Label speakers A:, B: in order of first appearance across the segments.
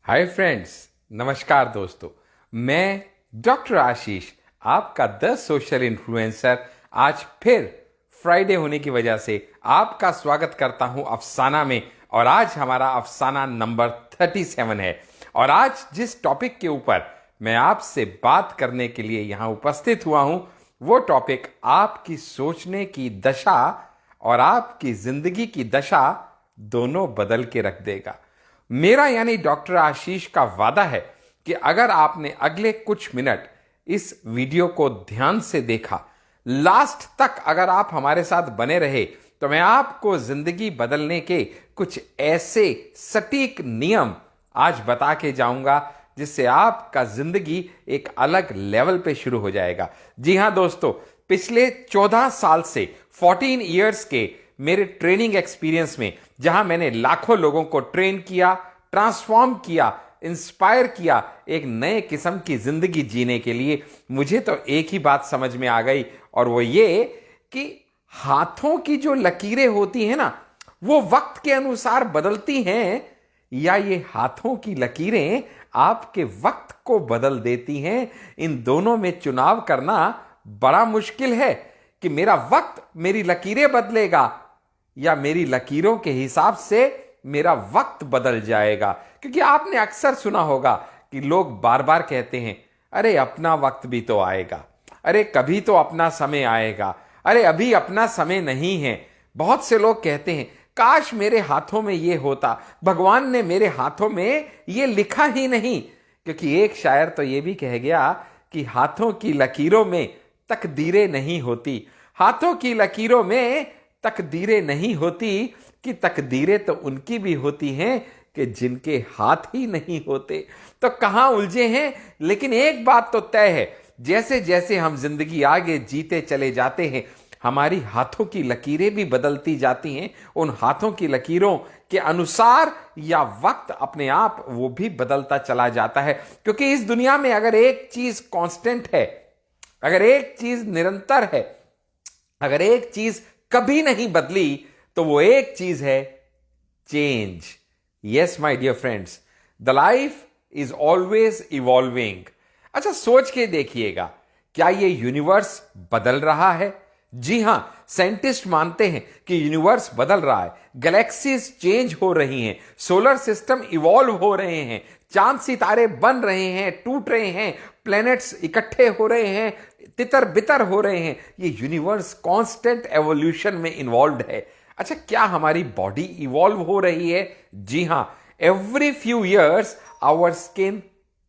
A: Hi friends, नमस्कार दोस्तों। मैं डॉक्टर आशीष, आपका द सोशल इन्फ्लुएंसर, आज फिर फ्राइडे होने की वजह से आपका स्वागत करता हूं अफसाना में। और आज हमारा अफसाना नंबर 37 है। और आज जिस टॉपिक के ऊपर मैं आपसे बात करने के लिए यहां उपस्थित हुआ हूं, वो टॉपिक आपकी सोचने की दशा और आपकी जिंदगी की दशा दोनों बदल के रख देगा। मेरा यानी डॉक्टर आशीष का वादा है कि अगर आपने अगले कुछ मिनट इस वीडियो को ध्यान से देखा, लास्ट तक अगर आप हमारे साथ बने रहे, तो मैं आपको जिंदगी बदलने के कुछ ऐसे सटीक नियम आज बता के जाऊंगा जिससे आपका जिंदगी एक अलग लेवल पे शुरू हो जाएगा। जी हां दोस्तों, पिछले 14 साल से 14 इयर्स के मेरे ट्रेनिंग एक्सपीरियंस में, जहां मैंने लाखों लोगों को ट्रेन किया, ट्रांसफॉर्म किया, इंस्पायर किया एक नए किस्म की जिंदगी जीने के लिए, मुझे तो एक ही बात समझ में आ गई, और वो ये कि हाथों की जो लकीरें होती हैं ना, वो वक्त के अनुसार बदलती हैं, या ये हाथों की लकीरें आपके वक्त को बदल देती हैं। इन दोनों में चुनाव करना बड़ा मुश्किल है कि मेरा वक्त मेरी लकीरें बदलेगा या मेरी लकीरों के हिसाब से मेरा वक्त बदल जाएगा। क्योंकि आपने अक्सर सुना होगा कि लोग बार बार कहते हैं, अरे अपना वक्त भी तो आएगा, अरे कभी तो अपना समय आएगा, अरे अभी अपना समय नहीं है। बहुत से लोग कहते हैं, काश मेरे हाथों में ये होता, भगवान ने मेरे हाथों में ये लिखा ही नहीं। क्योंकि एक शायर तो ये भी कह गया कि हाथों की लकीरों में तकदीरें नहीं होती, हाथों की लकीरों में तकदीरें नहीं होती, कि तकदीरें तो उनकी भी होती हैं कि जिनके हाथ ही नहीं होते। तो कहां उलझे हैं। लेकिन एक बात तो तय है, जैसे जैसे हम जिंदगी आगे जीते चले जाते हैं, हमारी हाथों की लकीरें भी बदलती जाती हैं। उन हाथों की लकीरों के अनुसार या वक्त अपने आप वो भी बदलता चला जाता है। क्योंकि इस दुनिया में अगर एक चीज कांस्टेंट है, अगर एक चीज निरंतर है, अगर एक चीज कभी नहीं बदली, तो वो एक चीज है change. Yes my dear friends, the life is always evolving. अच्छा, सोच के देखिएगा, क्या ये यूनिवर्स बदल रहा है? जी हां, साइंटिस्ट मानते हैं कि यूनिवर्स बदल रहा है, गैलेक्सीज चेंज हो रही हैं, सोलर सिस्टम इवॉल्व हो रहे हैं, चांद सितारे बन रहे हैं, टूट रहे हैं, प्लैनेट्स इकट्ठे हो रहे हैं, तितर बितर हो रहे हैं। ये यूनिवर्स कांस्टेंट एवोल्यूशन में इन्वॉल्व है। अच्छा, क्या हमारी बॉडी इवॉल्व हो रही है? जी हां, every few years our skin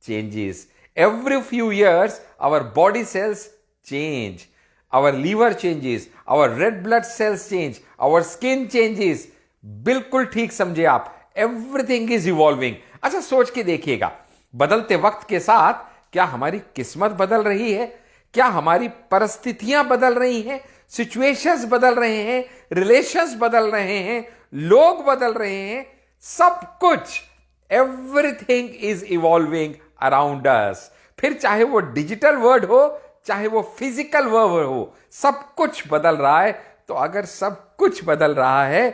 A: changes, every few years our body cells change, our liver changes, our red blood cells change, our skin changes। बिल्कुल ठीक समझे आप, everything is evolving। अच्छा, सोच के देखिएगा, बदलते वक्त के साथ क्या हमारी किस्मत बदल रही है? क्या हमारी परिस्थितियां बदल रही हैं? सिचुएशंस बदल रहे हैं, रिलेशंस बदल रहे हैं, लोग बदल रहे हैं, सब कुछ, everything is evolving around us. फिर चाहे वो डिजिटल वर्ड हो, चाहे वो फिजिकल वर्ड हो, सब कुछ बदल रहा है। तो अगर सब कुछ बदल रहा है,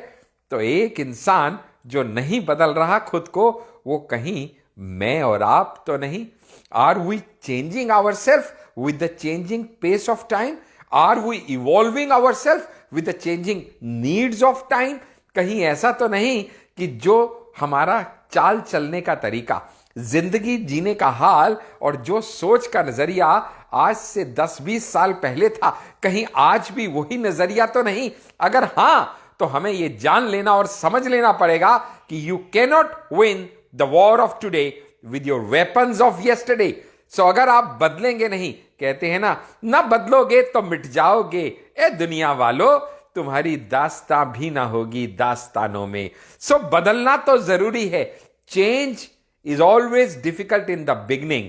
A: तो एक इंसान जो नहीं बदल रहा खुद को, वो कहीं मैं और आप तो नहीं? Are we changing our self with the changing pace of time? Are we evolving our self with the changing needs of time? कहीं ऐसा तो नहीं कि जो हमारा चाल चलने का तरीका, जिंदगी जीने का हाल और जो सोच का नजरिया आज से 10-20 साल पहले था, कहीं आज भी वही नजरिया तो नहीं? अगर हां, तो हमें यह जान लेना और समझ लेना पड़ेगा कि you cannot win the war of today with your weapons of yesterday. So अगर आप बदलेंगे नहीं, कहते हैं ना बदलोगे तो मिट जाओगे। ए दुनिया वालों, तुम्हारी दास्तां भी ना होगी दास्तानों में। सो बदलना तो जरूरी है। Change is always difficult in the beginning,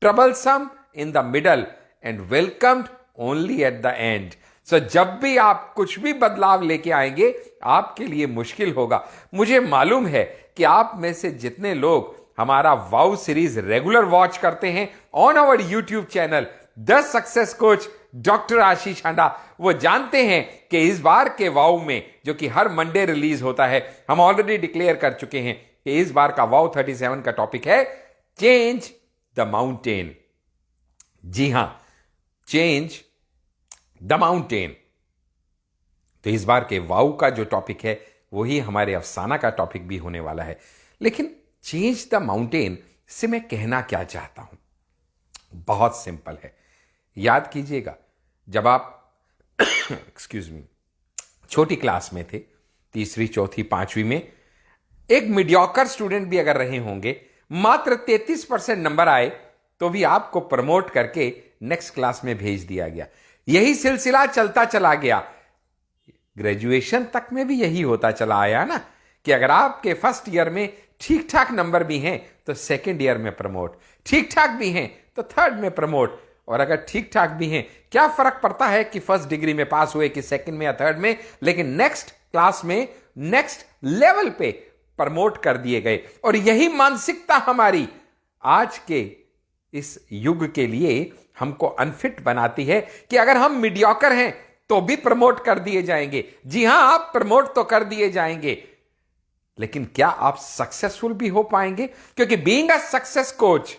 A: troublesome in the middle, and welcomed only at the end। So जब भी आप कुछ भी बदलाव लेके आएंगे, आपके लिए मुश्किल होगा। मुझे मालूम है कि आप में से जितने लोग हमारा वाउ सीरीज रेगुलर वॉच करते हैं on our YouTube channel the success coach doctor Ashish Handa, वो जानते हैं कि इस बार के वाउ में, जो कि हर मंडे रिलीज होता है, हम ऑलरेडी डिक्लेयर कर चुके हैं इस बार का वाव 37 का टॉपिक है चेंज द माउंटेन। जी हां, चेंज द माउंटेन। तो इस बार के वाव का जो टॉपिक है वही हमारे अफसाना का टॉपिक भी होने वाला है। लेकिन चेंज द माउंटेन से मैं कहना क्या चाहता हूं, बहुत सिंपल है। याद कीजिएगा, जब आप एक्सक्यूज मी छोटी क्लास में थे, तीसरी चौथी पांचवी में, एक मीडियोकर स्टूडेंट भी अगर रहे होंगे, मात्र 33% नंबर आए तो भी आपको प्रमोट करके नेक्स्ट क्लास में भेज दिया गया। यही सिलसिला चलता चला गया, ग्रेजुएशन तक में भी यही होता चला आया ना, कि अगर आपके फर्स्ट ईयर में ठीक ठाक नंबर भी हैं तो सेकेंड ईयर में प्रमोट, ठीक ठाक भी हैं तो थर्ड में प्रमोट, और अगर ठीक ठाक भी हैं, क्या फर्क पड़ता है कि फर्स्ट डिग्री में पास हुए कि सेकंड में या थर्ड में, लेकिन नेक्स्ट क्लास में नेक्स्ट लेवल पे प्रमोट कर दिए गए। और यही मानसिकता हमारी आज के इस युग के लिए हमको अनफिट बनाती है कि अगर हम मीडियोकर हैं तो भी प्रमोट कर दिए जाएंगे। जी हां, आप प्रमोट तो कर दिए जाएंगे, लेकिन क्या आप सक्सेसफुल भी हो पाएंगे? क्योंकि बीइंग अ सक्सेस कोच,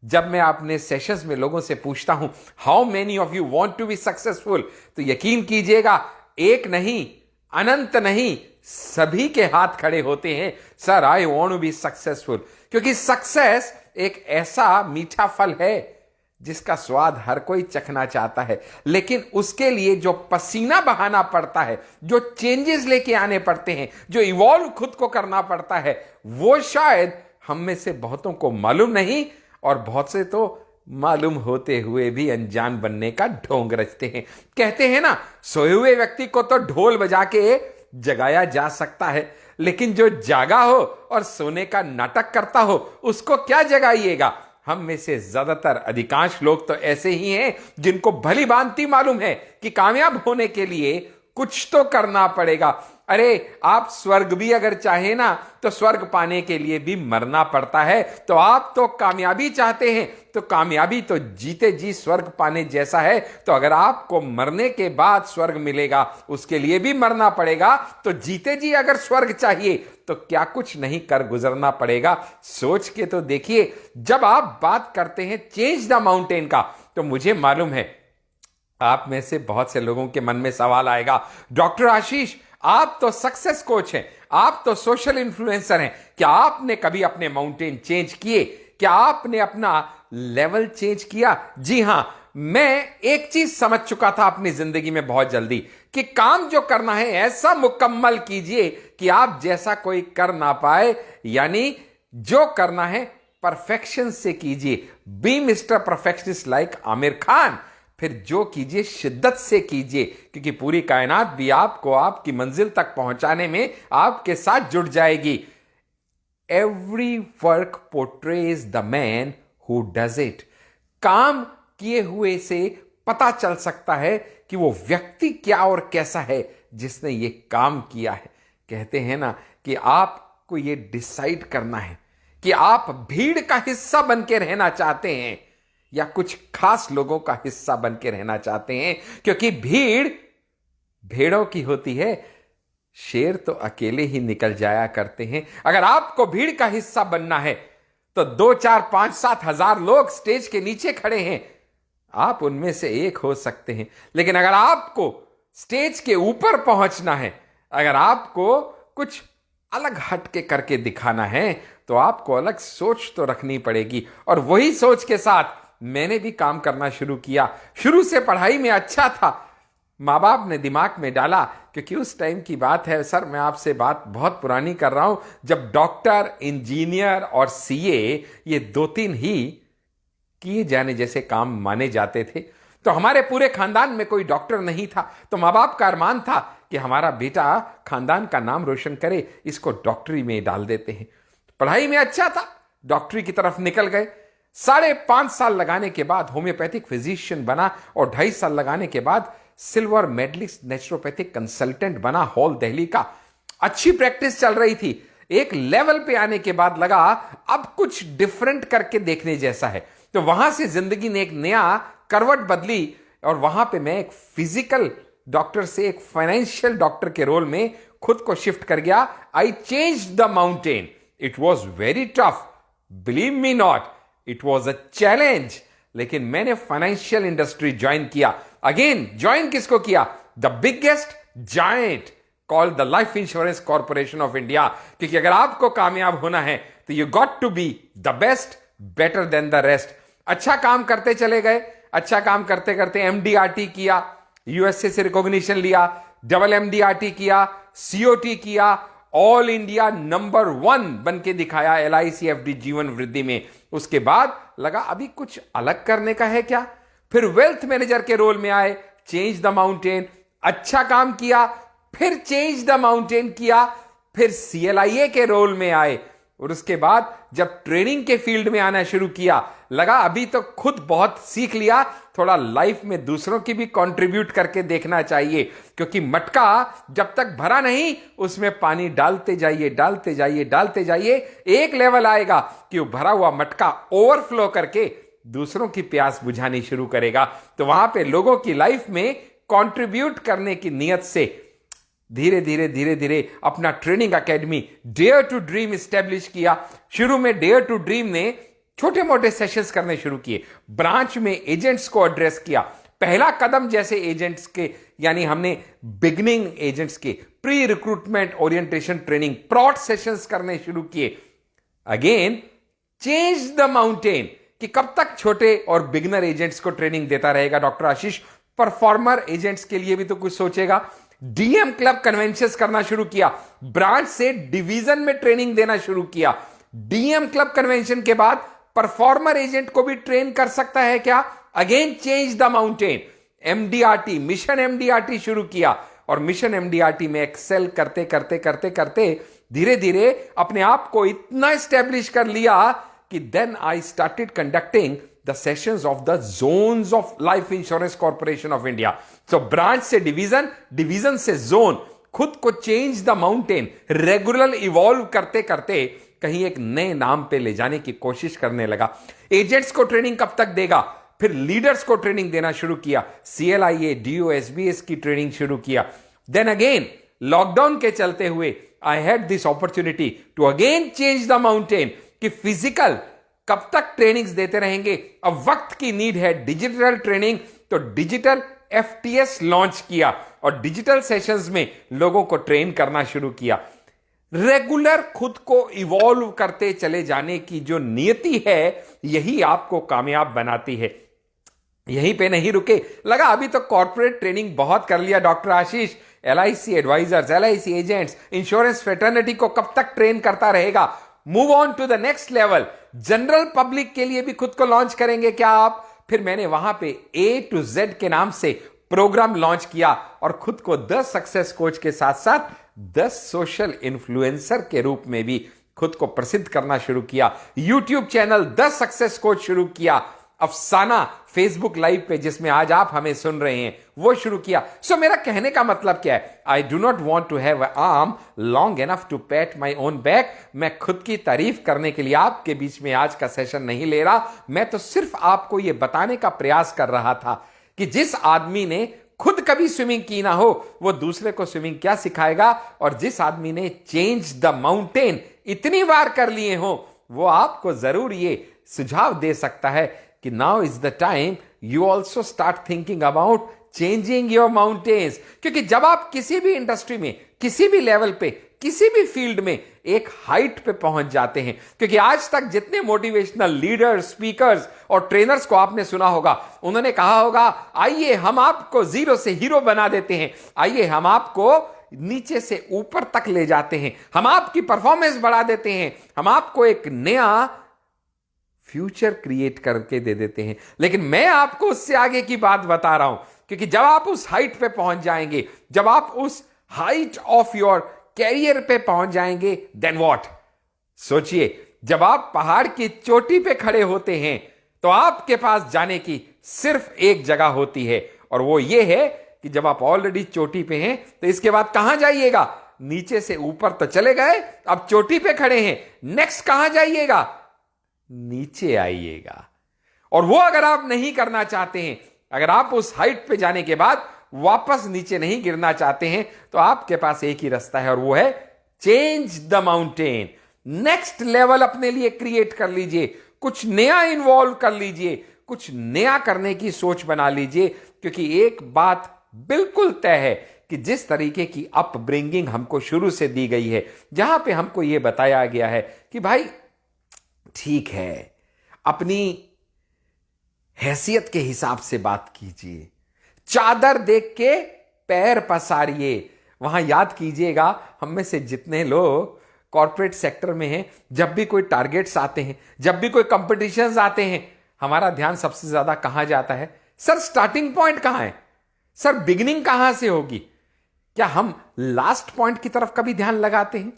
A: जब मैं अपने सेशंस में लोगों से पूछता हूं how many of you want to be successful, तो यकीन कीजिएगा एक नहीं, अनंत नहीं, सभी के हाथ खड़े होते हैं, sir I want to be successful. क्योंकि सक्सेस एक ऐसा मीठा फल है जिसका स्वाद हर कोई चखना चाहता है, लेकिन उसके लिए जो पसीना बहाना पड़ता है, जो चेंजेस लेके आने पड़ते हैं, जो इवॉल्व खुद को करना पड़ता है, वो शायद हम में से बहुतों को मालूम नहीं, और बहुत से तो मालूम होते हुए भी अनजान बनने का ढोंग रचते हैं। कहते हैं ना, सोए हुए व्यक्ति को तो ढोल बजा के जगाया जा सकता है, लेकिन जो जागा हो और सोने का नाटक करता हो उसको क्या जगाइएगा। हम में से ज्यादातर अधिकांश लोग तो ऐसे ही हैं जिनको भली भांति मालूम है कि कामयाब होने के लिए कुछ तो करना पड़ेगा। अरे आप स्वर्ग भी अगर चाहे ना तो स्वर्ग पाने के लिए भी मरना पड़ता है। तो आप तो कामयाबी चाहते हैं, तो कामयाबी तो जीते जी स्वर्ग पाने जैसा है। तो अगर आपको मरने के बाद स्वर्ग मिलेगा उसके लिए भी मरना पड़ेगा, तो जीते जी अगर स्वर्ग चाहिए तो क्या कुछ नहीं कर गुजरना पड़ेगा। सोच के तो देखिए, जब आप बात करते हैं चेंज द माउंटेन का, तो मुझे मालूम है आप में से बहुत से लोगों के मन में सवाल आएगा, डॉक्टर आशीष आप तो सक्सेस कोच हैं, आप तो सोशल इन्फ्लुएंसर हैं, क्या आपने कभी अपने माउंटेन चेंज किए? क्या आपने अपना लेवल चेंज किया? जी हां, मैं एक चीज समझ चुका था अपनी जिंदगी में बहुत जल्दी, कि काम जो करना है ऐसा मुकम्मल कीजिए कि आप जैसा कोई कर ना पाए। यानी जो करना है परफेक्शन से कीजिए, be mister perfectionist like Aamir Khan. फिर जो कीजिए शिद्दत से कीजिए, क्योंकि पूरी कायनात भी आपको आपकी मंजिल तक पहुंचाने में आपके साथ जुड़ जाएगी। Every work portrays the man who does it. काम किए हुए से पता चल सकता है कि वो व्यक्ति क्या और कैसा है जिसने ये काम किया है। कहते हैं ना कि आपको ये डिसाइड करना है कि आप भीड़ का हिस्सा बन के रहना चाहते हैं या कुछ खास लोगों का हिस्सा बन के रहना चाहते हैं। क्योंकि भीड़ भेड़ों की होती है, शेर तो अकेले ही निकल जाया करते हैं। अगर आपको भीड़ का हिस्सा बनना है तो 2, 4, 5, 7 हजार लोग स्टेज के नीचे खड़े हैं, आप उनमें से एक हो सकते हैं। लेकिन अगर आपको स्टेज के ऊपर पहुंचना है, अगर आपको कुछ अलग हटके करके दिखाना है, तो आपको अलग सोच तो रखनी पड़ेगी। और वही सोच के साथ मैंने भी काम करना शुरू किया। शुरू से पढ़ाई में अच्छा था, माँ बाप ने दिमाग में डाला, क्योंकि उस टाइम की बात है सर, मैं आपसे बात बहुत पुरानी कर रहा हूं, जब डॉक्टर, इंजीनियर और सीए ये 2-3 ही किए जाने जैसे काम माने जाते थे। तो हमारे पूरे खानदान में कोई डॉक्टर नहीं था। तो माँ बाप का अरमान था कि हमारा बेटा खानदान का नाम रोशन करे, इसको डॉक्टरी में डाल देते हैं। पढ़ाई में अच्छा था, डॉक्टरी की तरफ निकल गए। 5.5 साल लगाने के बाद होम्योपैथिक फिजिशियन बना, और 2.5 साल लगाने के बाद सिल्वर मेडलिस्ट नेचुरोपैथिक कंसल्टेंट बना हॉल दिल्ली का। अच्छी प्रैक्टिस चल रही थी। एक लेवल पे आने के बाद लगा अब कुछ डिफरेंट करके देखने जैसा है। तो वहां से जिंदगी ने एक नया करवट बदली, और वहां पे मैं एक फिजिकल डॉक्टर से एक फाइनेंशियल डॉक्टर के रोल में खुद को शिफ्ट कर गया। I change the mountain. It was very tough, believe me not, it was a challenge. लेकिन मैंने फाइनेंशियल इंडस्ट्री ज्वाइन किया। अगेन ज्वाइन किसको किया? The biggest giant called the life insurance corporation of India. क्योंकि अगर आपको कामयाब होना है तो you got to be the best, better than the rest. अच्छा काम करते चले गए, अच्छा काम करते करते एमडीआरटी किया, यूएसए से रिकॉग्निशन लिया, डबल एमडीआरटी किया, सीओटी किया, ऑल इंडिया नंबर 1 बन के दिखाया एलआईसी एफडी जीवन वृद्धि में। उसके बाद लगा अभी कुछ अलग करने का है क्या? फिर वेल्थ मैनेजर के रोल में आए, चेंज द माउंटेन, अच्छा काम किया, फिर चेंज द माउंटेन किया, फिर सीएलआईए के रोल में आए, और उसके बाद जब ट्रेनिंग के फील्ड में आना शुरू किया, लगा अभी तो खुद बहुत सीख लिया, थोड़ा लाइफ में दूसरों की भी कंट्रीब्यूट करके देखना चाहिए। क्योंकि मटका जब तक भरा नहीं, उसमें पानी डालते जाइए, डालते जाइए, डालते जाइए, एक लेवल आएगा कि वो भरा हुआ मटका ओवरफ्लो करके दूसरों की प्यास बुझानी शुरू करेगा। तो वहां पे लोगों की लाइफ में कंट्रीब्यूट करने की नियत से धीरे धीरे धीरे धीरे अपना training academy dare to dream establish किया। शुरू में डेयर टू ड्रीम ने छोटे मोटे सेशंस करने शुरू किए, ब्रांच में एजेंट्स को एड्रेस किया। पहला कदम जैसे एजेंट्स के, यानी हमने बिगनिंग एजेंट्स के प्री रिक्रूटमेंट ओरिएंटेशन ट्रेनिंग प्रॉट सेशंस करने शुरू किए। अगेन चेंज द माउंटेन, कि कब तक छोटे और बिगनर एजेंट्स को ट्रेनिंग देता रहेगा डॉक्टर आशीष? परफॉर्मर एजेंट्स के लिए भी तो कुछ सोचेगा। डीएम क्लब कन्वेंशंस करना शुरू किया, ब्रांच से डिवीजन में ट्रेनिंग देना शुरू किया। डीएम क्लब कन्वेंशन के बाद परफॉर्मर एजेंट को भी ट्रेन कर सकता है क्या? Again change the mountain, MDRT, mission MDRT शुरू किया, और मिशन एमडीआरटी में एक्सेल करते करते करते करते धीरे धीरे अपने आप को इतना स्टैब्लिश कर लिया कि then I started conducting the sessions of the zones of life insurance corporation of India. So branch से डिवीजन, डिवीजन से जोन, खुद को change the mountain regular evolve करते करते कहीं एक नए नाम पे ले जाने की कोशिश करने लगा। एजेंट्स को ट्रेनिंग कब तक देगा? फिर लीडर्स को ट्रेनिंग देना शुरू किया, सीएलआईए, डीओ, एसबीएस की ट्रेनिंग शुरू किया। देन अगेन लॉकडाउन के चलते हुए I had this opportunity to again change the mountain, कि फिजिकल कब तक ट्रेनिंग्स देते रहेंगे, अब वक्त की नीड है डिजिटल ट्रेनिंग। तो डिजिटल एफटीएस लॉन्च किया और डिजिटल सेशंस में लोगों को ट्रेन करना शुरू किया। रेगुलर खुद को इवॉल्व करते चले जाने की जो नियति है, यही आपको कामयाब बनाती है। यहीं पे नहीं रुके, लगा अभी तो कॉर्पोरेट ट्रेनिंग बहुत कर लिया doctor Ashish, LIC advisors, LIC agents, insurance fraternity को कब तक ट्रेन करता रहेगा? Move on to the next level, general public के लिए भी खुद को लॉन्च करेंगे क्या आप? फिर मैंने वहां पे A to Z के नाम से प्रोग्राम लॉन्च किया और खुद को 10 सक्सेस कोच के साथ साथ 10 सोशल इन्फ्लुएंसर के रूप में भी खुद को प्रसिद्ध करना शुरू किया। यूट्यूब चैनल 10 सक्सेस कोच शुरू किया, अफसाना फेसबुक लाइव पे जिसमें आज आप हमें सुन रहे हैं वो शुरू किया। सो मेरा कहने का मतलब क्या है? I do not want to have a arm long enough to pat my own back. मैं खुद की तारीफ करने के लिए आपके बीच में आज का सेशन नहीं ले रहा, मैं तो सिर्फ आपको यह बताने का प्रयास कर रहा था कि जिस आदमी ने खुद कभी स्विमिंग की ना हो, वो दूसरे को स्विमिंग क्या सिखाएगा? और जिस आदमी ने चेंज द माउंटेन इतनी बार कर लिए हो, वो आपको जरूर ये सुझाव दे सकता है कि now is the time you also start thinking about changing your mountains. क्योंकि जब आप किसी भी इंडस्ट्री में, किसी भी लेवल पे, किसी भी फील्ड में एक हाइट पे पहुंच जाते हैं, क्योंकि आज तक जितने मोटिवेशनल लीडर्स, स्पीकर्स और ट्रेनर्स को आपने सुना होगा, उन्होंने कहा होगा आइए हम आपको जीरो से हीरो बना देते हैं, आइए हम आपको नीचे से ऊपर तक ले जाते हैं, हम आपकी परफॉर्मेंस बढ़ा देते हैं, हम आपको एक नया फ्यूचर क्रिएट करके दे देते हैं। लेकिन मैं आपको उससे आगे की बात बता रहा हूं, क्योंकि जब आप उस हाइट पे पहुंच जाएंगे, जब आप उस हाइट ऑफ योर कैरियर पे पहुंच जाएंगे, देन व्हाट? सोचिए, जब आप पहाड़ की चोटी पे खड़े होते हैं तो आपके पास जाने की सिर्फ एक जगह होती है, और वो ये है कि जब आप ऑलरेडी चोटी पे हैं तो इसके बाद कहां जाइएगा? नीचे से ऊपर तो चले गए, अब चोटी पे खड़े हैं, नेक्स्ट कहां जाइएगा? नीचे आइएगा। और वो अगर आप नहीं करना चाहते हैं, अगर आप उस हाइट पे जाने के बाद वापस नीचे नहीं गिरना चाहते हैं, तो आपके पास एक ही रास्ता है, और वो है change the mountain. Next level अपने लिए क्रिएट कर लीजिए, कुछ नया इन्वॉल्व कर लीजिए, कुछ नया करने की सोच बना लीजिए। क्योंकि एक बात बिल्कुल तय है कि जिस तरीके की अपब्रिंगिंग हमको शुरू से दी गई है, जहां पे हमको यह बताया गया है कि भाई ठीक है, अपनी हैसियत के हिसाब से बात कीजिए, चादर देख के पैर पसारिए। वहां याद कीजिएगा, हम में से जितने लोग कॉर्पोरेट सेक्टर में हैं, जब भी कोई टारगेट्स आते हैं, जब भी कोई कंपटीशंस आते हैं, हमारा ध्यान सबसे ज्यादा कहां जाता है? सर स्टार्टिंग पॉइंट कहां है? सर बिगिनिंग कहां से होगी? क्या हम लास्ट पॉइंट की तरफ कभी ध्यान लगाते हैं?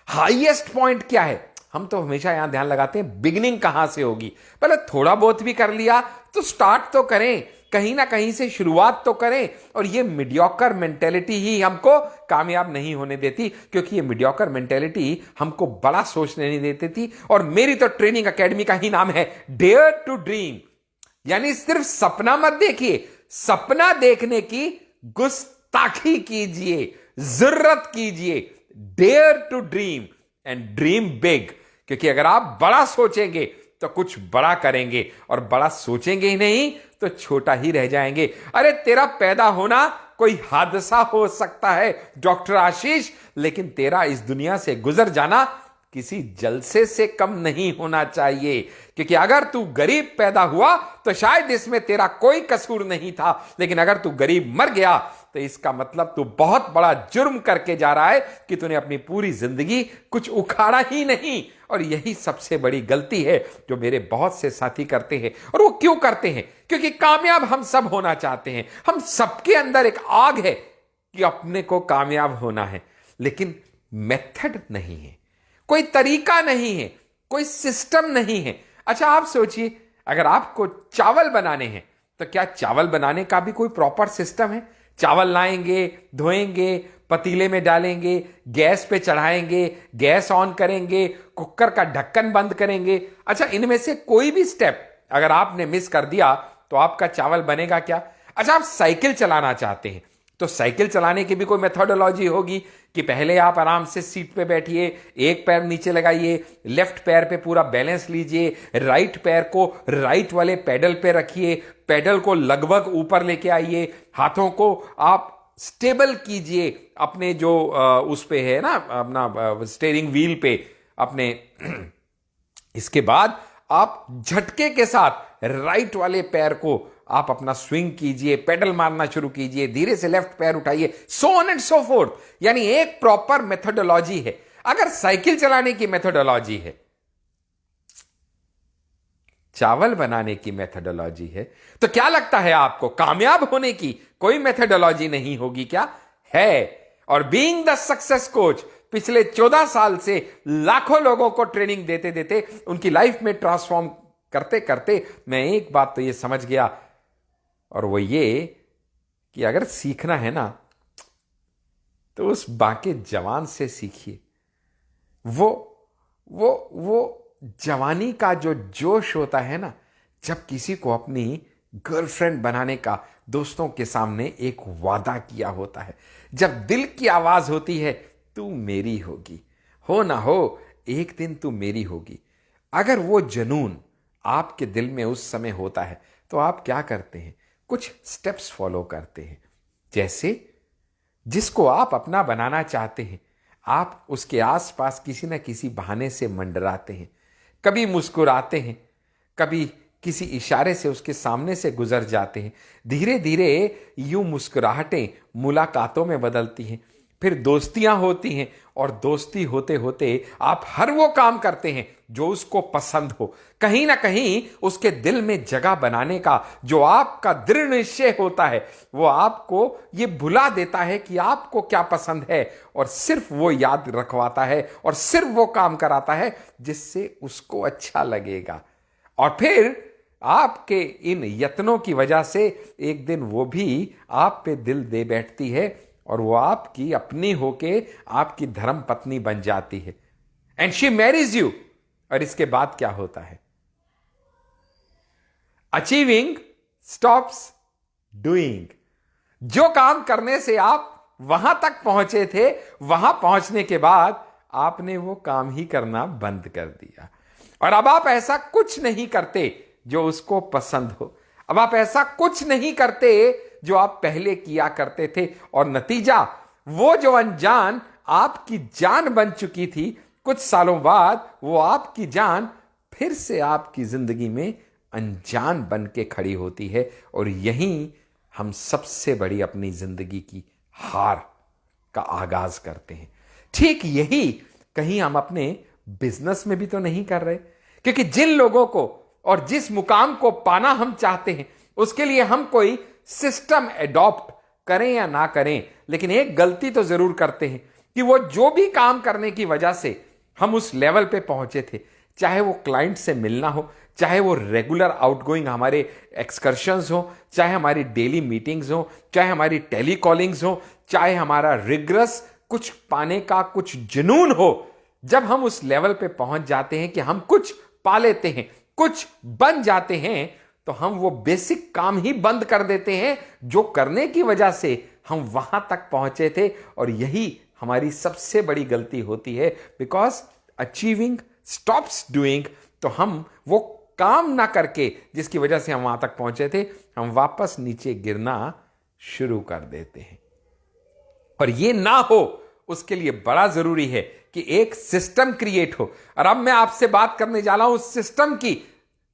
A: हाईएस्ट पॉइंट क्या है? हम तो हमेशा यहां ध्यान लगाते हैं बिगिनिंग कहां से होगी। पहले थोड़ा बहुत भी कर लिया तो स्टार्ट तो करें, कहीं ना कहीं से शुरुआत तो करें। और ये मीडियोकर मेंटेलिटी ही हमको कामयाब नहीं होने देती, क्योंकि ये मीडियोकर मेंटेलिटी हमको बड़ा सोचने नहीं देती थी। और मेरी तो ट्रेनिंग एकेडमी का ही नाम है डेयर टू ड्रीम, यानी सिर्फ सपना मत देखिए, सपना देखने की गुस्ताखी कीजिए, जरूरत कीजिए। Dare to dream and dream big, क्योंकि अगर आप बड़ा सोचेंगे तो कुछ बड़ा करेंगे, और बड़ा सोचेंगे ही नहीं तो छोटा ही रह जाएंगे। अरे तेरा पैदा होना कोई हादसा हो सकता है डॉक्टर आशीष, लेकिन तेरा इस दुनिया से गुजर जाना किसी जलसे से कम नहीं होना चाहिए। क्योंकि अगर तू गरीब पैदा हुआ तो शायद इसमें तेरा कोई कसूर नहीं था, लेकिन अगर तू गरीब मर गया तो इसका मतलब तू बहुत बड़ा जुर्म करके जा रहा है कि तूने अपनी पूरी जिंदगी कुछ उखाड़ा ही नहीं। और यही सबसे बड़ी गलती है जो मेरे बहुत से साथी करते हैं। और वो क्यों करते हैं? क्योंकि कामयाब हम सब होना चाहते हैं, हम सबके अंदर एक आग है कि अपने को कामयाब होना है, लेकिन मेथड नहीं है, कोई तरीका नहीं है, कोई सिस्टम नहीं है। अच्छा आप सोचिए, अगर आपको चावल बनाने हैं तो क्या चावल बनाने का भी कोई प्रॉपर सिस्टम है? चावल लाएंगे, धोएंगे, पतीले में डालेंगे, गैस पे चढ़ाएंगे, गैस ऑन करेंगे, कुकर का ढक्कन बंद करेंगे। अच्छा इनमें से कोई भी स्टेप अगर आपने मिस कर दिया तो आपका चावल बनेगा क्या? अच्छा आप साइकिल चलाना चाहते हैं तो साइकिल चलाने की भी कोई मेथोडोलॉजी होगी कि पहले आप आराम से सीट पे बैठिए, एक पैर नीचे लगाइए, लेफ्ट पैर पे पूरा बैलेंस लीजिए, राइट पैर को राइट वाले पेडल पे रखिए, पेडल को लगभग ऊपर लेके आइए, हाथों को आप स्टेबल कीजिए अपने जो उस पे है ना, अपना स्टीयरिंग व्हील पे अपने। इसके बाद आप झटके के साथ राइट वाले पैर को आप अपना स्विंग कीजिए, पेडल मारना शुरू कीजिए, धीरे से लेफ्ट पैर उठाइए, सो ऑन एंड सो फोर्थ। यानी एक प्रॉपर मेथोडोलॉजी है। अगर साइकिल चलाने की मेथोडोलॉजी है, चावल बनाने की मेथोडोलॉजी है, तो क्या लगता है आपको कामयाब होने की कोई मेथोडोलॉजी नहीं होगी क्या? है। और बीइंग द सक्सेस कोच पिछले 14 साल से लाखों लोगों को ट्रेनिंग देते देते उनकी लाइफ में ट्रांसफॉर्म करते करते मैं एक बात तो ये समझ गया, और वो ये कि अगर सीखना है ना तो उस बाके जवान से सीखिए। वो जवानी का जो जोश होता है ना, जब किसी को अपनी गर्लफ्रेंड बनाने का दोस्तों के सामने एक वादा किया होता है, जब दिल की आवाज होती है तू मेरी होगी, हो ना हो एक दिन तू मेरी होगी। अगर वो जुनून आपके दिल में उस समय होता है तो आप क्या करते हैं? कुछ स्टेप्स फॉलो करते हैं। जैसे जिसको आप अपना बनाना चाहते हैं, आप उसके आसपास किसी न किसी बहाने से मंडराते हैं, कभी मुस्कुराते हैं, कभी किसी इशारे से उसके सामने से गुजर जाते हैं। धीरे धीरे यूं मुस्कुराहटें मुलाकातों में बदलती हैं, फिर दोस्तियां होती हैं, और दोस्ती होते होते आप हर वो काम करते हैं जो उसको पसंद हो। कहीं ना कहीं उसके दिल में जगह बनाने का जो आपका दृढ़ निश्चय होता है, वो आपको ये भुला देता है कि आपको क्या पसंद है, और सिर्फ वो याद रखवाता है और सिर्फ वो काम कराता है जिससे उसको अच्छा लगेगा। और फिर आपके इन यत्नों की वजह से एक दिन वो भी आप पे दिल दे बैठती है, और वो आपकी अपनी होके आपकी धर्म पत्नी बन जाती है, एंड शी मैरीज यू। और इसके बाद क्या होता है? Achieving stops doing. जो काम करने से आप वहां तक पहुंचे थे, वहां पहुंचने के बाद आपने वो काम ही करना बंद कर दिया और अब आप ऐसा कुछ नहीं करते जो उसको पसंद हो। अब आप ऐसा कुछ नहीं करते जो आप पहले किया करते थे और नतीजा वो जो अनजान आपकी जान बन चुकी थी, कुछ सालों बाद वो आपकी जान फिर से आपकी जिंदगी में अनजान बन के खड़ी होती है और यहीं हम सबसे बड़ी अपनी जिंदगी की हार का आगाज करते हैं। ठीक यही कहीं हम अपने बिजनेस में भी तो नहीं कर रहे, क्योंकि जिन लोगों को और जिस मुकाम को पाना हम चाहते हैं उसके लिए हम कोई सिस्टम एडॉप्ट करें या ना करें, लेकिन एक गलती तो जरूर करते हैं कि वो जो भी काम करने की वजह से हम उस लेवल पे पहुंचे थे, चाहे वो क्लाइंट से मिलना हो, चाहे वो रेगुलर आउटगोइंग हमारे एक्सकर्शंस हो, चाहे हमारी डेली मीटिंग्स हो, चाहे हमारी टेली कॉलिंग्स हो, चाहे हमारा रिग्रेस कुछ पाने का कुछ जुनून हो, जब हम उस लेवल पे पहुंच जाते हैं कि हम कुछ पा लेते हैं, कुछ बन जाते हैं, तो हम वो बेसिक काम ही बंद कर देते हैं जो करने की वजह से हम वहां तक पहुंचे थे। और यही हमारी सबसे बड़ी गलती होती है, बिकॉज अचीविंग स्टॉप्स डूइंग। तो हम वो काम ना करके जिसकी वजह से हम वहां तक पहुंचे थे, हम वापस नीचे गिरना शुरू कर देते हैं। और ये ना हो उसके लिए बड़ा जरूरी है कि एक सिस्टम क्रिएट हो। और अब मैं आपसे बात करने जा रहा हूं उस सिस्टम की,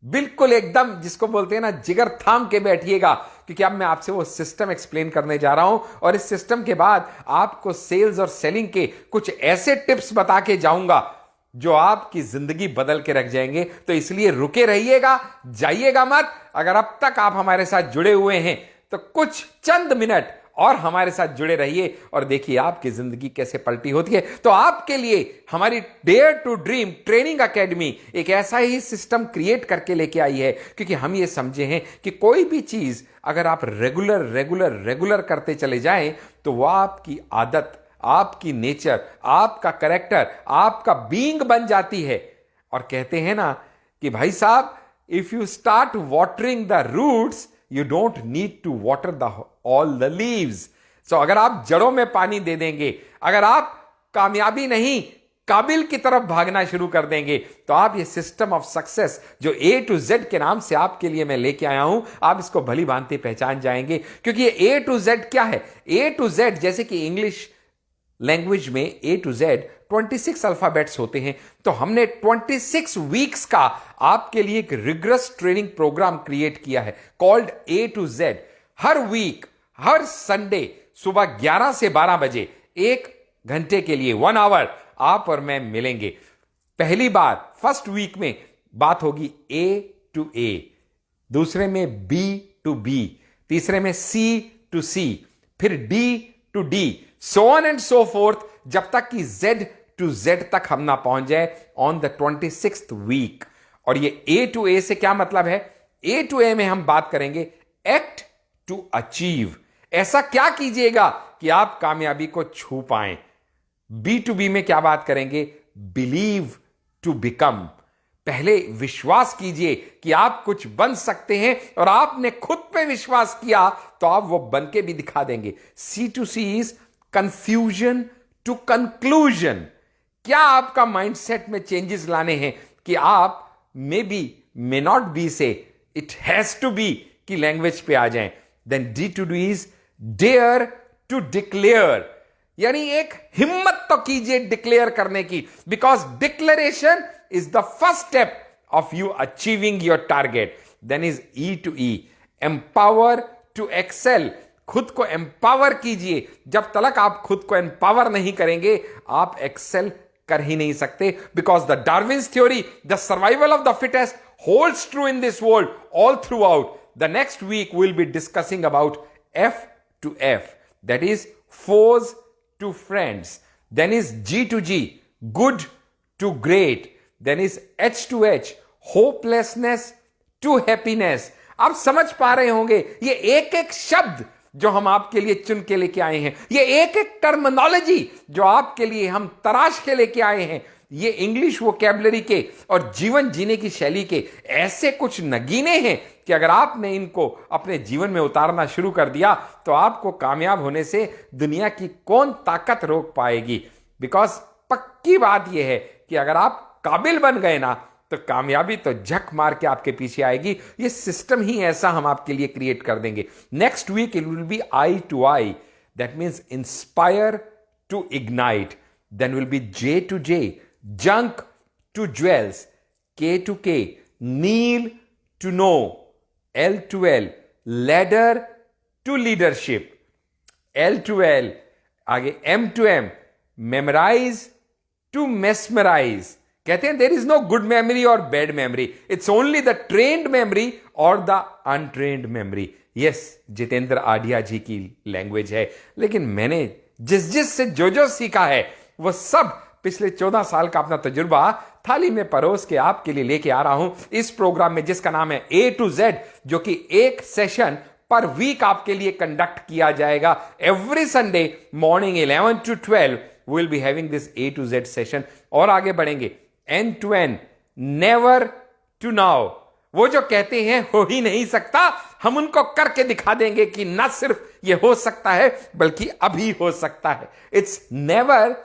A: बिल्कुल एकदम जिसको बोलते हैं ना, जिगर थाम के बैठिएगा, क्योंकि अब मैं आपसे वो सिस्टम एक्सप्लेन करने जा रहा हूं और इस सिस्टम के बाद आपको सेल्स और सेलिंग के कुछ ऐसे टिप्स बता के जाऊंगा जो आपकी जिंदगी बदल के रख जाएंगे। तो इसलिए रुके रहिएगा, जाइएगा मत। अगर अब तक आप हमारे साथ जुड़े हुए हैं तो कुछ चंद मिनट और हमारे साथ जुड़े रहिए और देखिए आपकी जिंदगी कैसे पलटी होती है। तो आपके लिए हमारी dare to dream training academy एक ऐसा ही सिस्टम क्रिएट करके लेके आई है, क्योंकि हम ये समझे हैं कि कोई भी चीज अगर आप रेगुलर रेगुलर रेगुलर करते चले जाएं तो वह आपकी आदत, आपकी नेचर, आपका कैरेक्टर, आपका बीइंग बन जाती है। और कहते हैं ना कि भाई साहब, if you start watering the roots you don't need to water the all the leaves. So अगर आप जड़ों में पानी दे देंगे, अगर आप कामयाबी नहीं काबिल की तरफ भागना शुरू कर देंगे, तो आप ये सिस्टम ऑफ सक्सेस जो ए टू जेड के नाम से आपके लिए मैं लेके आया हूं, आप इसको भली भांति पहचान जाएंगे। क्योंकि ये ए टू जेड क्या है? ए टू जेड, जैसे कि इंग्लिश लैंग्वेज में ए टू जेड 26 अल्फाबेट्स होते हैं, तो हमने 26 वीक्स का आपके लिए एक रिग्रेस ट्रेनिंग प्रोग्राम क्रिएट किया है कॉल्ड ए टू जेड। हर वीक, हर संडे सुबह 11 से 12 बजे 1 घंटे के लिए 1 आवर आप और मैं मिलेंगे। पहली बार फर्स्ट वीक में बात होगी ए टू ए, दूसरे में बी टू बी, तीसरे में सी टू सी, फिर D to D, so on and so forth, जब तक कि जेड टू जेड तक हम ना पहुंच जाए ऑन द 26th वीक। और ये ए टू ए से क्या मतलब है? ए टू ए में हम बात करेंगे एक्ट टू अचीव। ऐसा क्या कीजिएगा कि आप कामयाबी को छू पाएं। बी टू बी में क्या बात करेंगे? Believe to become. पहले विश्वास कीजिए कि आप कुछ बन सकते हैं और आपने खुद पे विश्वास किया तो आप वो बन के भी दिखा देंगे। C to C is confusion to conclusion. क्या आपका माइंडसेट में चेंजेस लाने हैं कि आप may be, may not be से इट हैज टू बी की लैंग्वेज पे आ जाएं। Then D to D is dare to declare, यानी एक हिम्मत तो कीजिए डिक्लेयर करने की, because declaration is the first step of you achieving your target. Then is E to E, empower to Excel. खुद को एम्पावर कीजिए। जब तक आप खुद को एम्पावर नहीं करेंगे आप एक्सेल कर ही नहीं सकते, because the Darwin's theory, the survival of the fittest holds true in this world all throughout. The next week will be discussing about F to F, that is force to friends. Then is G to G, good to great. Then is H to H, hopelessness to happiness. आप समझ पा रहे होंगे ये एक एक शब्द जो हम आपके लिए चुन के लेके आए हैं, ये एक एक टर्मिनोलॉजी जो आपके लिए हम तराश के लेके आए हैं, ये इंग्लिश वोकैबुलरी के और जीवन जीने की शैली के ऐसे कुछ नगीने हैं कि अगर आपने इनको अपने जीवन में उतारना शुरू कर दिया तो आपको कामयाब होने से दुनिया की कौन ताकत रोक पाएगी। बिकॉज पक्की बात यह है कि अगर आप काबिल बन गए ना, तो कामयाबी तो झक मार के आपके पीछे आएगी। ये सिस्टम ही ऐसा हम आपके लिए क्रिएट कर देंगे। Next week it will be I to I, that means inspire to ignite, then will be J to J, junk to jewels, K to K, kneel to know, L to L, ladder to leadership, L to L, आगे M to M, memorize to mesmerize. कहते हैं there is no good memory और bad memory, it's only the trained memory और the untrained memory. Yes, Jitendra idea जी की language है, लेकिन मैंने जिस से जो सीखा है वो सब पिछले 14 साल का अपना तजुर्बा थाली में परोस के आपके लिए लेके आ रहा हूं इस प्रोग्राम में, जिसका नाम है ए टू जेड, जो कि एक सेशन पर वीक आपके लिए कंडक्ट किया जाएगा। Every Sunday morning 11 to 12 will be having this A to Z session. और आगे बढ़ेंगे, N to N, never to now. वो जो कहते हैं हो ही नहीं सकता, हम उनको करके दिखा देंगे कि ना सिर्फ ये हो सकता है बल्कि अभी हो सकता है। It's never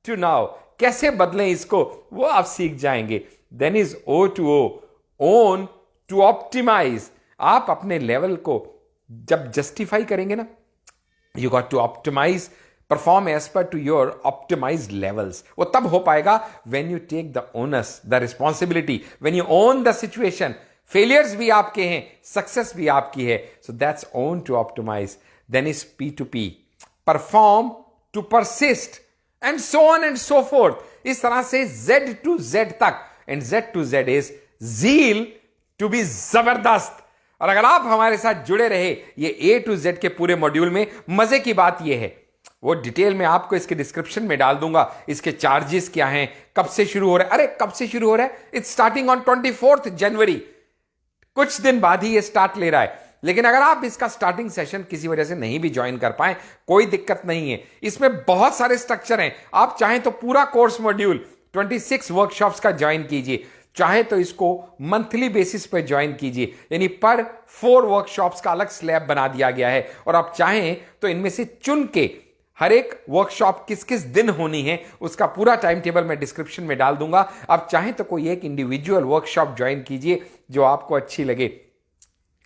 A: to now. कैसे बदलें इसको वो आप सीख जाएंगे। Then is O to O, own to optimize. आप अपने लेवल को जब जस्टिफाई करेंगे ना, you got to optimize, perform as per to your optimize levels. वो तब हो पाएगा when you take the onus, the responsibility, when you own the situation. Failures भी आपके हैं, सक्सेस भी आपकी है, so that's own to optimise. Then is P to P, perform to persist, and so on and so forth. इस तरह से Z to Z तक, and Z to Z is zeal to be जबरदस्त। और अगर आप हमारे साथ जुड़े रहे ये ए टू जेड के पूरे मॉड्यूल में, मजे की बात यह है वो डिटेल में आपको इसके डिस्क्रिप्शन में डाल दूंगा। इसके चार्जेस क्या हैं, कब से शुरू हो रहा है। अरे कब से शुरू हो रहा है? इट्स स्टार्टिंग ऑन 24 जनवरी। कुछ दिन बाद ही ये स्टार्ट ले रहा है। लेकिन अगर आप इसका स्टार्टिंग सेशन किसी वजह से नहीं भी ज्वाइन कर पाए, कोई दिक्कत नहीं है। इसमें बहुत सारे स्ट्रक्चर हैं। आप चाहें तो पूरा कोर्स मॉड्यूल 26 वर्कशॉप्स का ज्वाइन कीजिए, चाहे तो इसको मंथली बेसिस पर ज्वाइन कीजिए, यानी पर 4 वर्कशॉप्स का अलग स्लैब बना दिया गया है। और आप चाहें तो इनमें से चुन के हर एक वर्कशॉप किस किस दिन होनी है उसका पूरा टाइम टेबल मैं डिस्क्रिप्शन में डाल दूंगा। आप चाहें तो कोई एक इंडिविजुअल वर्कशॉप ज्वाइन कीजिए जो आपको अच्छी लगे।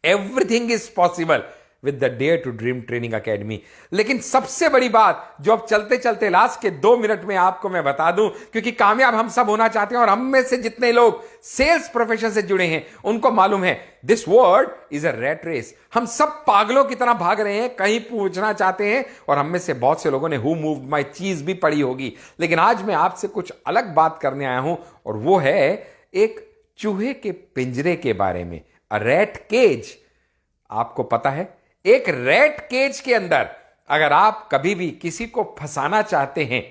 A: Everything is possible with the dare to dream training academy. लेकिन सबसे बड़ी बात जो अब चलते चलते लास्ट के 2 मिनट में आपको मैं बता दूं, क्योंकि कामयाब हम सब होना चाहते हैं और हम में से जितने लोग सेल्स प्रोफेशन से जुड़े हैं उनको मालूम है this world is a rat race. हम सब पागलों की तरह भाग रहे हैं, कहीं पूछना चाहते हैं। और हम में से बहुत से लोगों ने हु मूव्ड माय चीज भी पढ़ी होगी। लेकिन आज मैं आपसे कुछ अलग बात करने आया हूं, और वो है एक चूहे के पिंजरे के बारे में, अ रैट केज। आपको पता है, एक रैट केज के अंदर अगर आप कभी भी किसी को फंसाना चाहते हैं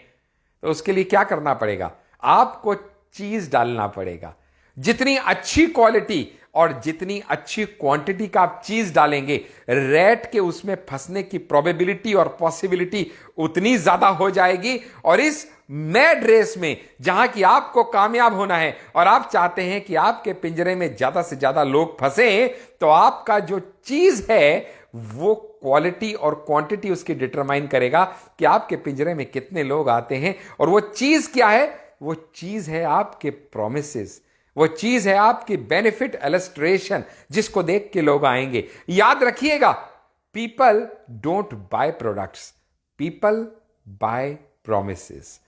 A: तो उसके लिए क्या करना पड़ेगा? आपको चीज डालना पड़ेगा। जितनी अच्छी क्वालिटी और जितनी अच्छी क्वांटिटी का आप चीज डालेंगे, रैट के उसमें फंसने की प्रोबेबिलिटी और पॉसिबिलिटी उतनी ज्यादा हो जाएगी। और इस मैड रेस में जहां कि आपको कामयाब होना है और आप चाहते हैं कि आपके पिंजरे में ज्यादा से ज्यादा लोग फंसे, तो आपका जो चीज है वो क्वालिटी और क्वांटिटी उसकी डिटरमाइन करेगा कि आपके पिंजरे में कितने लोग आते हैं। और वो चीज क्या है? वो चीज है आपके प्रोमिसेस, वो चीज है आपकी बेनिफिट इलस्ट्रेशन, जिसको देख के लोग आएंगे। याद रखिएगा, people don't buy products, people buy promises.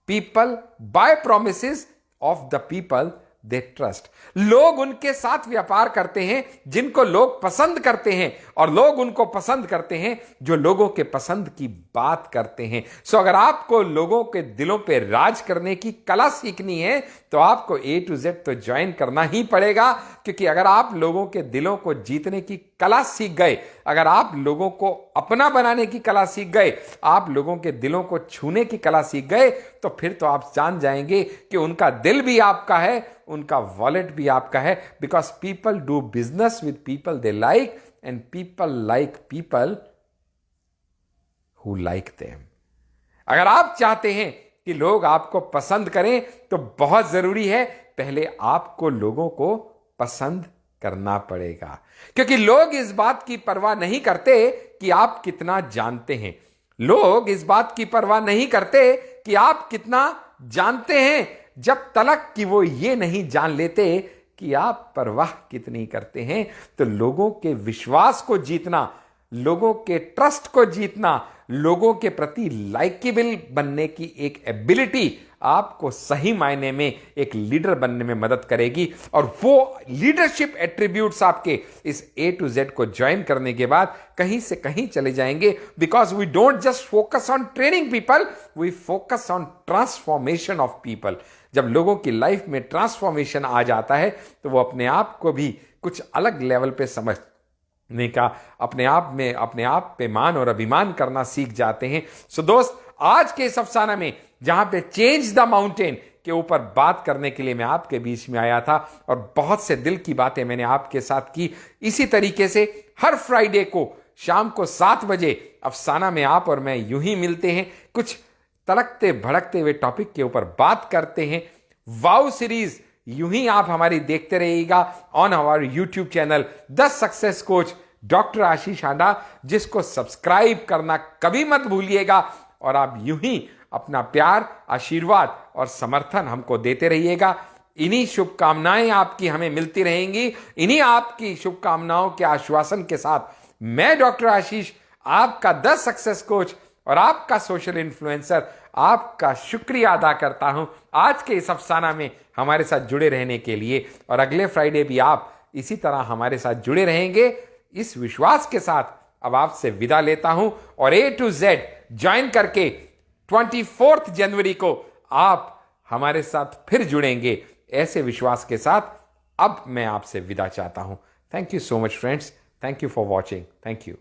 A: People buy promises of the people they trust. लोग उनके साथ व्यापार करते हैं जिनको लोग पसंद करते हैं, और लोग उनको पसंद करते हैं जो लोगों के पसंद की बात करते हैं। सो अगर आपको लोगों के दिलों पे राज करने की कला सीखनी है तो आपको ए टू जेड तो ज्वाइन करना ही पड़ेगा। क्योंकि अगर आप लोगों के दिलों को जीतने की कला सीख गए, अगर आप लोगों को अपना बनाने की कला सीख गए, आप लोगों के दिलों को छूने की कला सीख गए, तो फिर तो आप जान जाएंगे कि उनका दिल भी आपका है, उनका वॉलेट भी आपका है। Because people do business with people they like, and people like people who like them. अगर आप चाहते हैं कि लोग आपको पसंद करें तो बहुत जरूरी है पहले आपको लोगों को पसंद करना पड़ेगा। क्योंकि लोग इस बात की परवाह नहीं करते कि आप कितना जानते हैं, लोग इस बात की परवाह नहीं करते कि आप कितना जानते हैं जब तलक कि वो ये नहीं जान लेते कि आप परवाह कितनी करते हैं। तो लोगों के विश्वास को जीतना, लोगों के ट्रस्ट को जीतना, लोगों के प्रति लाइकेबल बनने की एक एबिलिटी आपको सही मायने में एक लीडर बनने में मदद करेगी। और वो लीडरशिप एट्रीब्यूट्स आपके इस A to Z को ज्वाइन करने के बाद कहीं से कहीं चले जाएंगे। Because we don't just focus on training people, we focus on transformation of people. जब लोगों की लाइफ में ट्रांसफॉर्मेशन आ जाता है तो वो अपने आप को भी कुछ अलग लेवल पे समझने का, अपने आप पे मान और अभिमान करना सीख जाते हैं। सो दोस्त, आज के इस अफसाना में जहां पे चेंज द माउंटेन के ऊपर बात करने के लिए मैं आपके बीच में आया था और बहुत से दिल की बातें मैंने आपके साथ की। इसी तरीके से हर फ्राइडे को शाम को 7 बजे अफसाना में आप और मैं यूं ही मिलते हैं, कुछ तड़कते भड़कते हुए टॉपिक के ऊपर बात करते हैं। वाव सीरीज यूं ही आप हमारी देखते रहिएगा on our YouTube channel the success coach doctor Ashish Handa, जिसको सब्सक्राइब करना कभी मत भूलिएगा। और आप यूं ही अपना प्यार, आशीर्वाद और समर्थन हमको देते रहिएगा। इन्हीं शुभकामनाएं आपकी हमें मिलती रहेंगी। इन्हीं आपकी शुभकामनाओं के आश्वासन के साथ मैं डॉक्टर आशीष, आपका द सक्सेस कोच और आपका सोशल इन्फ्लुएंसर, आपका शुक्रिया अदा करता हूं आज के इस अफसाना में हमारे साथ जुड़े रहने के लिए। और अगले फ्राइडे भी आप इसी तरह हमारे साथ जुड़े रहेंगे, इस विश्वास के साथ अब आपसे विदा लेता हूं। और A to Z ज्वाइन करके 24 जनवरी को आप हमारे साथ फिर जुड़ेंगे, ऐसे विश्वास के साथ अब मैं आपसे विदा चाहता हूं। Thank you so much friends, thank you for watching, thank you.